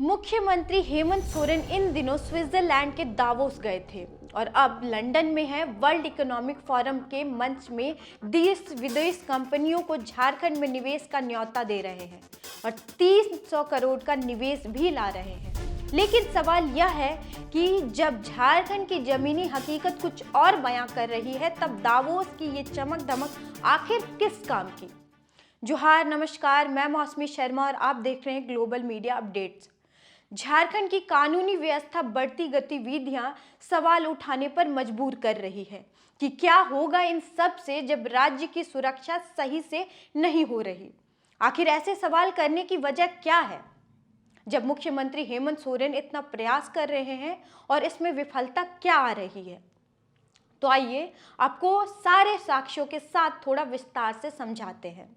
मुख्यमंत्री हेमंत सोरेन इन दिनों स्विट्जरलैंड के दावोस गए थे और अब लंदन में है। वर्ल्ड इकोनॉमिक फोरम के मंच में देश विदेश कंपनियों को झारखंड में निवेश का न्योता दे रहे हैं और 300 करोड़ का निवेश भी ला रहे हैं। लेकिन सवाल यह है कि जब झारखंड की जमीनी हकीकत कुछ और बयां कर रही है, तब दावोस की ये चमक दमक आखिर किस काम की। जोहार, नमस्कार, मैं मौसमी शर्मा और आप देख रहे हैं ग्लोबल मीडिया अपडेट्स। झारखंड की कानूनी व्यवस्था बढ़ती गतिविधियां सवाल उठाने पर मजबूर कर रही है कि क्या होगा इन सब से जब राज्य की सुरक्षा सही से नहीं हो रही। आखिर ऐसे सवाल करने की वजह क्या है जब मुख्यमंत्री हेमंत सोरेन इतना प्रयास कर रहे हैं और इसमें विफलता क्या आ रही है। तो आइए आपको सारे साक्ष्यों के साथ थोड़ा विस्तार से समझाते हैं।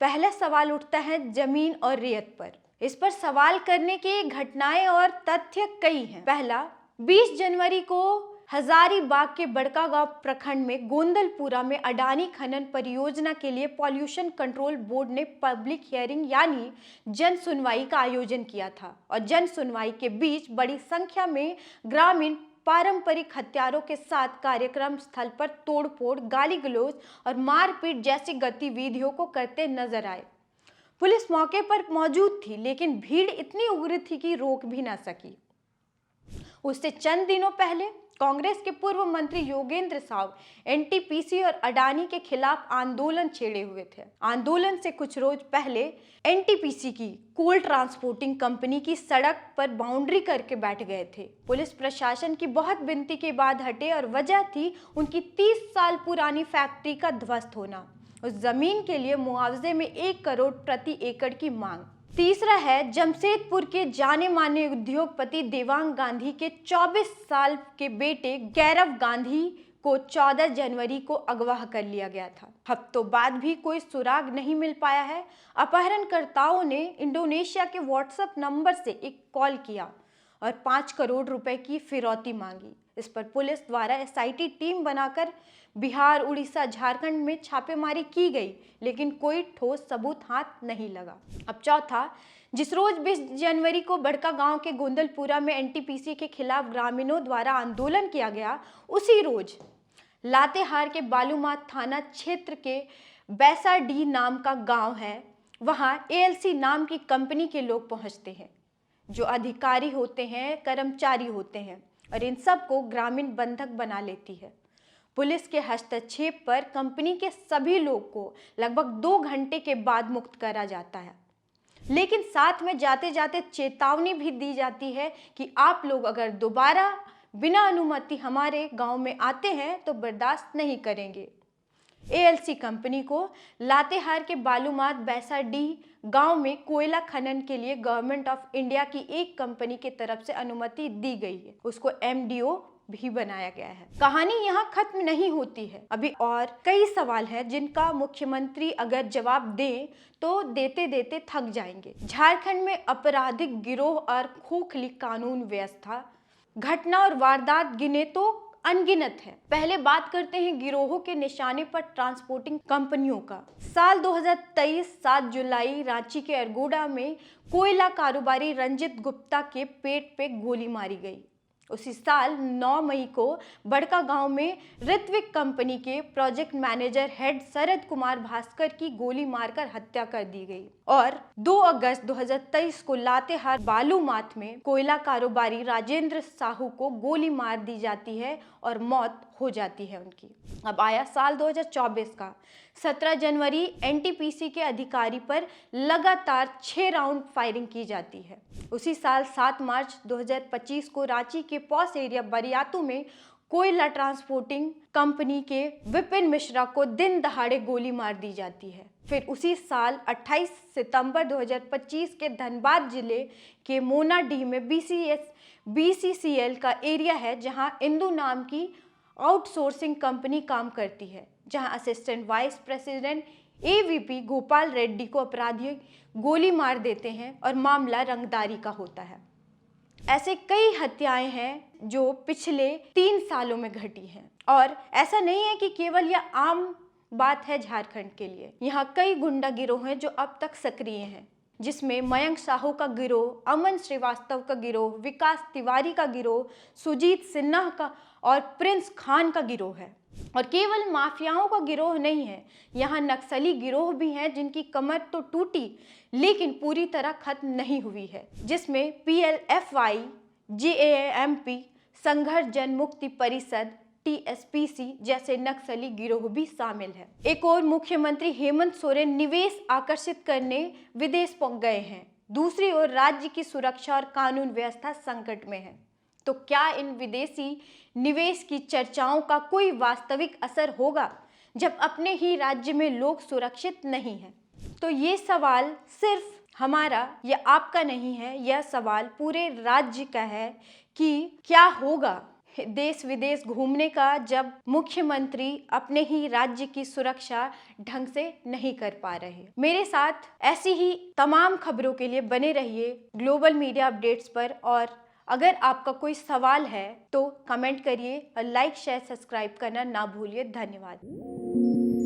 पहला सवाल उठता है जमीन और रेत पर। इस पर सवाल करने की घटनाएं और तथ्य कई हैं। पहला, 20 जनवरी को हजारीबाग के बड़कागांव प्रखंड में गोंदलपुरा में अडानी खनन परियोजना के लिए पॉल्यूशन कंट्रोल बोर्ड ने पब्लिक हियरिंग यानी जन सुनवाई का आयोजन किया था और जन सुनवाई के बीच बड़ी संख्या में ग्रामीण पारंपरिक हथियारों के साथ कार्यक्रम स्थल पर तोड़फोड़, गाली गलौज और मारपीट जैसी गतिविधियों को करते नजर आए। पुलिस मौके पर मौजूद थी, लेकिन भीड़ इतनी उग्र थी कि रोक भी ना सकी। उससे चंद दिनों पहले कांग्रेस के पूर्व मंत्री योगेंद्र साव एनटीपीसी और अडानी के खिलाफ आंदोलन छेड़े हुए थे। आंदोलन से कुछ रोज पहले एनटीपीसी की कोल ट्रांसपोर्टिंग कंपनी की सड़क पर बाउंड्री करके बैठ गए थे। पुलिस प्रशासन की बहुत विनती के बाद हटे और वजह थी उनकी 30 साल पुरानी फैक्ट्री का ध्वस्त होना। उस जमीन के लिए मुआवजे में 1 करोड़ प्रति एकड़ की मांग। तीसरा है जमशेदपुर के जाने माने उद्योगपति देवांग गांधी के 24 साल के बेटे गैरव गांधी को 14 जनवरी को अगवा कर लिया गया था। हफ्तों बाद भी कोई सुराग नहीं मिल पाया है। अपहरणकर्ताओं ने इंडोनेशिया के व्हाट्सएप नंबर से एक कॉल किया और 5 करोड़ रुपए की फिरौती मांगी। इस पर पुलिस द्वारा एसआईटी टीम बनाकर बिहार, उड़ीसा, झारखंड में छापेमारी की गई, लेकिन कोई ठोस सबूत हाथ नहीं लगा। अब चौथा, जिस रोज 20 जनवरी को बड़कागांव के गोंदलपुरा में एनटीपीसी के खिलाफ ग्रामीणों द्वारा आंदोलन किया गया, उसी रोज लातेहार के बालूमाथ थाना क्षेत्र के बैसाडीह नाम का गांव है, वहां एएलसी नाम की कंपनी के लोग पहुंचते हैं, जो अधिकारी होते हैं, कर्मचारी होते हैं, और इन सब को ग्रामीण बंधक बना लेती है। पुलिस के हस्तक्षेप पर कंपनी के सभी लोग को लगभग 2 घंटे के बाद मुक्त करा जाता है, लेकिन साथ में जाते जाते चेतावनी भी दी जाती है कि आप लोग अगर दोबारा बिना अनुमति हमारे गांव में आते हैं तो बर्दाश्त नहीं करेंगे। एएलसी कंपनी को लातेहार के बालूमाथ बैसाडीह गांव में कोयला खनन के लिए गवर्नमेंट ऑफ इंडिया की एक कंपनी की तरफ से अनुमति दी गई है। उसको एमडीओ भी बनाया गया है। कहानी यहाँ खत्म नहीं होती है, अभी और कई सवाल हैं जिनका मुख्यमंत्री अगर जवाब दें तो देते देते थक जाएंगे। झारखंड में आपराधिक गिरोह और खोखली कानून व्यवस्था, घटना और वारदात गिने तो अनगिनत है। पहले बात करते हैं गिरोहों के निशाने पर ट्रांसपोर्टिंग कंपनियों का। साल 2023 7 जुलाई रांची के अरगोड़ा में कोयला कारोबारी रंजित गुप्ता के पेट पे गोली मारी गई। उसी साल 9 मई को बड़कागांव में ऋत्विक कंपनी के project manager head Sharad Kumar Bhaskar की गोली मारकर हत्या कर दी गई और 2 अगस्त 2023 को लातेहार बालूमाथ में कोयला कारोबारी राजेंद्र साहू को गोली मार दी जाती है और मौत हो जाती है उनकी। अब आया साल 2024 का। 17 जनवरी एनटीपीसी के अधिकारी पर लगातार 6 राउंड फायरिंग की जाती है। उसी साल 7 मार्च 2025 को रांची के पॉस एरिया बरियातू में कोयला ट्रांसपोर्टिंग कंपनी के विपिन मिश्रा को दिन दहाड़े गोली मार दी जाती है। फिर उसी साल 28 सितंबर 2025 के धनबाद जिले के मोनाडीह में बीसीसीएल का एरिया है, जहां इंदू नाम की आउटसोर्सिंग कंपनी काम करती है, जहां assistant vice president AVP Gopal Reddy को अपराधी गोली मार देते हैं और मामला रंगदारी का होता है। ऐसे कई हत्याएं हैं जो पिछले 3 सालों में घटी हैं और ऐसा नहीं है कि केवल यह आम बात है झारखंड के लिए। यहाँ कई गुंडा गिरोह हैं जो अब तक सक्रिय हैं। जिसमें मयंक साहू का गिरोह, अमन श्रीवास्तव का गिरोह, विकास तिवारी का गिरोह, सुजीत सिन्हा का और प्रिंस खान का गिरोह है। और केवल माफियाओं का गिरोह नहीं है, यहाँ नक्सली गिरोह भी हैं जिनकी कमर तो टूटी लेकिन पूरी तरह खत्म नहीं हुई है, जिसमें PLFI, JAMP, संघर्ष जन मुक्ति परिषद, TSPC जैसे नक्सली गिरोह भी शामिल है। एक और मुख्यमंत्री हेमंत सोरेन निवेश आकर्षित करने विदेश पहुंच गए हैं, दूसरी ओर राज्य की सुरक्षा और कानून व्यवस्था संकट में है। तो क्या इन विदेशी निवेश की चर्चाओं का कोई वास्तविक असर होगा जब अपने ही राज्य में लोग सुरक्षित नहीं हैं? तो ये सवाल सिर्फ हमारा या आपका नहीं है, यह सवाल पूरे राज्य का है कि क्या होगा देश विदेश घूमने का जब मुख्यमंत्री अपने ही राज्य की सुरक्षा ढंग से नहीं कर पा रहे। मेरे साथ ऐसी ही तमाम खबरों के लिए बने रहिए ग्लोबल मीडिया अपडेट्स पर, और अगर आपका कोई सवाल है तो कमेंट करिए और लाइक शेयर सब्सक्राइब करना ना भूलिए। धन्यवाद।